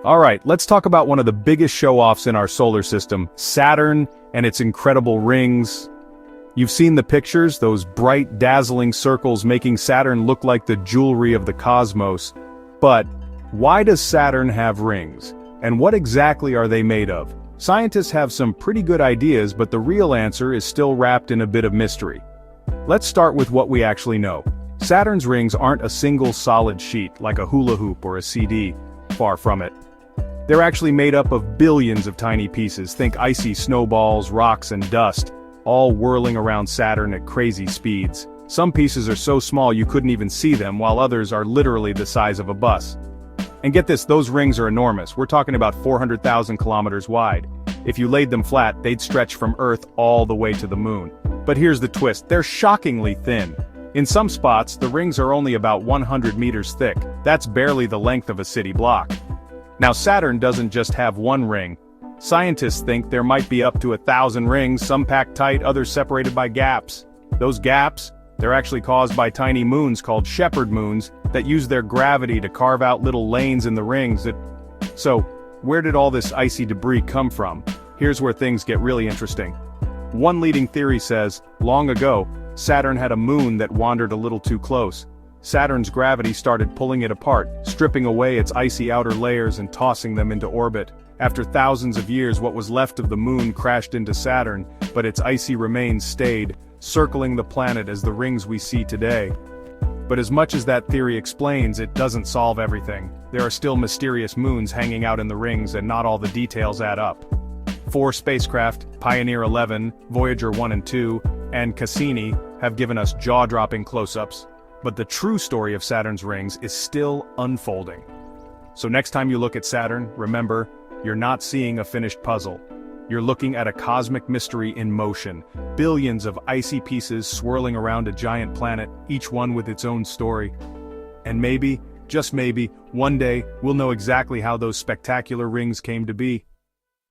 Alright, let's talk about one of the biggest show-offs in our solar system, Saturn and its incredible rings. You've seen the pictures, those bright, dazzling circles making Saturn look like the jewelry of the cosmos. But why does Saturn have rings? And what exactly are they made of? Scientists have some pretty good ideas, but the real answer is still wrapped in a bit of mystery. Let's start with what we actually know. Saturn's rings aren't a single solid sheet, like a hula hoop or a CD. Far from it. They're actually made up of billions of tiny pieces, think icy snowballs, rocks and dust, all whirling around Saturn at crazy speeds. Some pieces are so small you couldn't even see them, while others are literally the size of a bus. And get this, those rings are enormous. We're talking about 400,000 kilometers wide. If you laid them flat, they'd stretch from Earth all the way to the moon. But here's the twist, they're shockingly thin. In some spots, the rings are only about 100 meters thick. That's barely the length of a city block. Now Saturn doesn't just have one ring. Scientists think there might be up to 1,000 rings, some packed tight, others separated by gaps. Those gaps, they're actually caused by tiny moons called shepherd moons that use their gravity to carve out little lanes in the rings So, where did all this icy debris come from? Here's where things get really interesting. One leading theory says, long ago, Saturn had a moon that wandered a little too close. Saturn's gravity started pulling it apart, stripping away its icy outer layers and tossing them into orbit. After thousands of years, what was left of the moon crashed into Saturn, but its icy remains stayed, circling the planet as the rings we see today. But as much as that theory explains, it doesn't solve everything. There are still mysterious moons hanging out in the rings and not all the details add up. 4 spacecraft, Pioneer 11, Voyager 1 and 2, and Cassini, have given us jaw-dropping close-ups. But the true story of Saturn's rings is still unfolding. So next time you look at Saturn, remember, you're not seeing a finished puzzle. You're looking at a cosmic mystery in motion, billions of icy pieces swirling around a giant planet, each one with its own story. And maybe, just maybe, one day, we'll know exactly how those spectacular rings came to be.